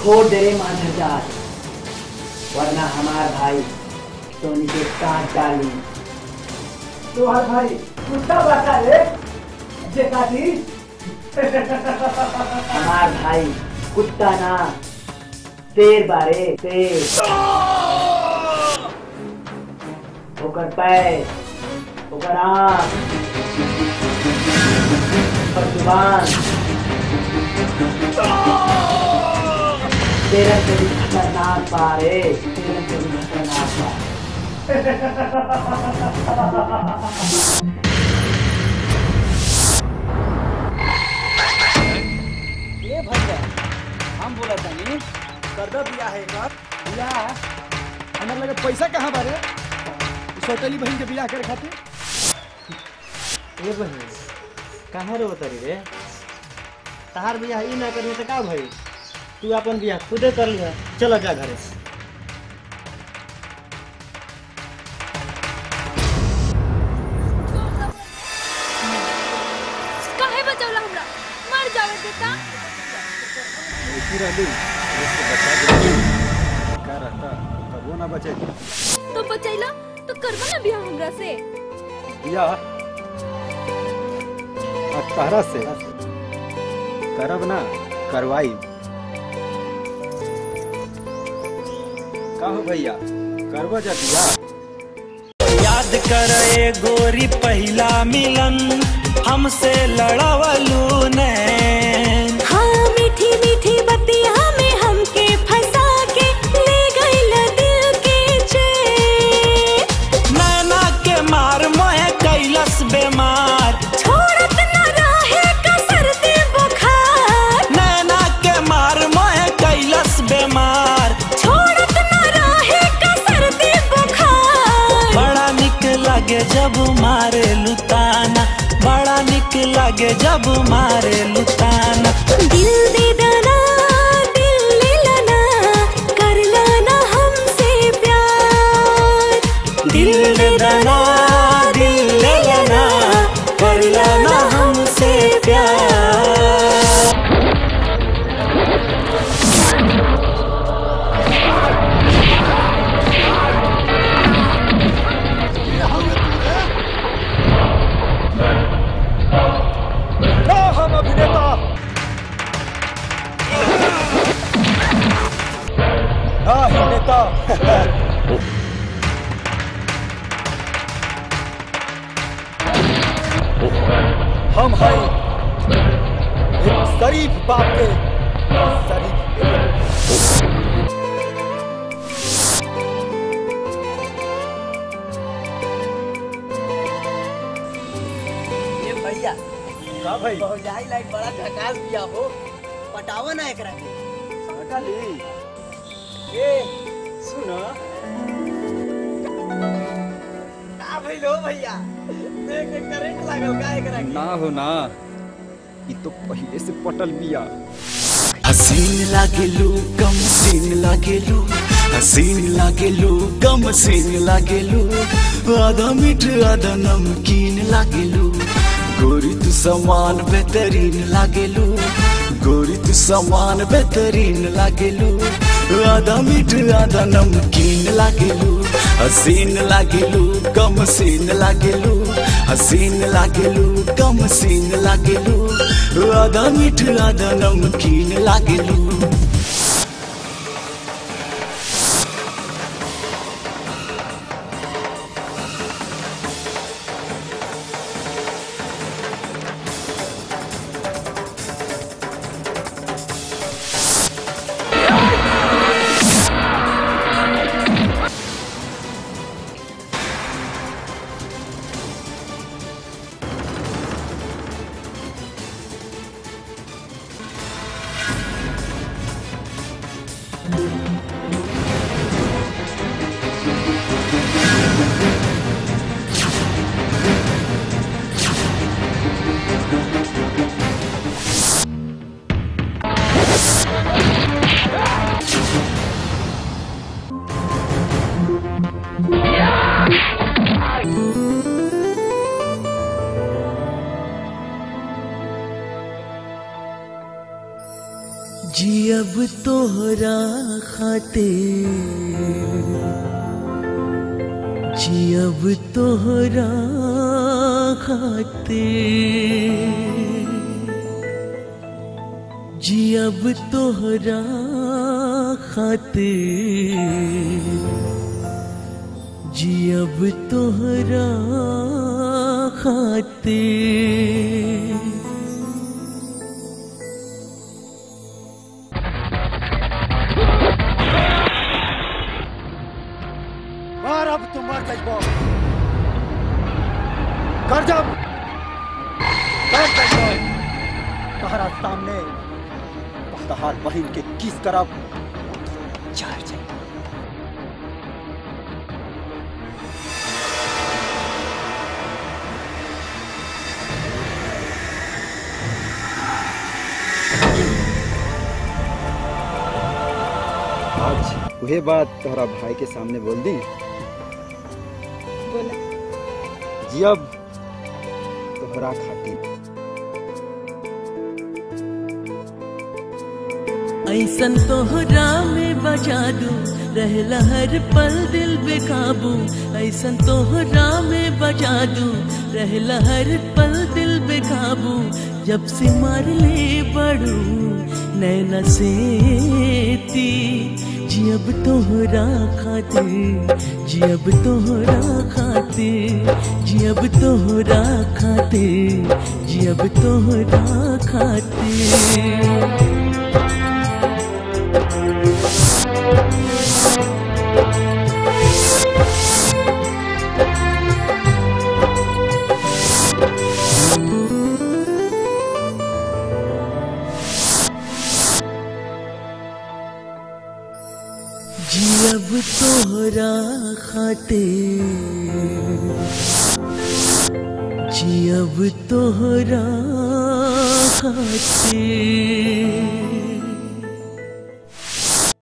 छोड़ दे रे माधरदार, वरना हमार भाई तो नीचे काट डाली। तो हर भाई कुत्ता बता रे जेकाती। हमार भाई कुत्ता ना शेर बारे, शेर। ओकर पैर, ओकर आँख और जुबान तेरा से भी खतरनाक पारे, तेरा से भी खतरनाक पारे। ये भैया हम बोला तानी करदा बिया है का बिया हमर लगे पैसा कहाँ बारे सोतली बहन के बिया करे खातिर। ए बहन कहाँ रे उतरी रे, तहार बिया ई ना करी तो का भाई, तू अपन बिया खुदे कर लिया, चल जा घरे। काहे बचावला हमरा, मर जावे देता। का रहता कबो ना बचे तो बचैला तो करवा ना बिया हमरा से। बिया तहरा से करब ना करवाई। कहो भैया करवा जा बिया। याद करे गोरी पहला मिलन हमसे लड़ावलू ने। हाँ मीठी मीठी बतिया में हमके फंसा के ले गइल दिल के चैन। नैना के मार मोहे कैलस बेमार, छोड़त न रहे कसर दे बुखार। नैना के मार मोहे कैलस बेमार, छोड़त न रहे कसर दे बुखार। बड़ा निक लगे जब मारे लुताना, बड़ा निक लगे जब मारे लुताना। दिल दे दना दिल ले लेना, कर लेना हमसे प्यार। दिल दे देना दिल ले लेना, कर लेना हमसे प्यार। हम अभिनेता ही नेता। हम हैं एक शरीफ बाप के शरीफ ये भैया का भाई भौजाई लाइक बड़ा झकास दिया हो, पटावा ना एकरा के। काली ए सुनो का भइलो भैया, देख के करंट लागल का एकरा के। ना हो ना, ई तो पहले से पटल बिया। हसीन लागेलू कम सीन लागेलू, हसीन लागेलू कम सीन लागेलू। आधा मीठ आधा नमकीन लागेलू, गोरी तू समान बेहतरीन लागेलू, गोरी तू समान बेहतरीन लागेलू। आधा मीठ आधा नमकीन लागेलू, हसीन लागेलू कम सीन लागेलू, हसीन लागेलू कम सीन लागेलू। आधा मीठ आधा नमकीन लागेलू। जी अब तोहरा खातिर, जी अब तोहरा खातिर, जी अब तोहरा खातिर, जी अब तोहरा खातिर। मार अब तुम मर जाइबो। कर जब तहरा सामने तहार बहिन के किस करब चार जाए। आज वही बात तोहरा भाई के सामने बोल दी। बोला जी अब तोहरा खातिर। ऐसन तोहरा में बजा दूं, रहला हर पल दिल बेकाबू। ऐसन तोहरा में बजा दूं, रहला हर पल दिल बेकाबू। जब से मार ले बड़ू नैना से ती, जी अब तोहरा खातिर, जी अब तोहरा खातिर, जी अब तोहरा खातिर, जी अब तोहरा खातिर। जी अब तोहरा खातिर, जी अब तोहरा खातिर।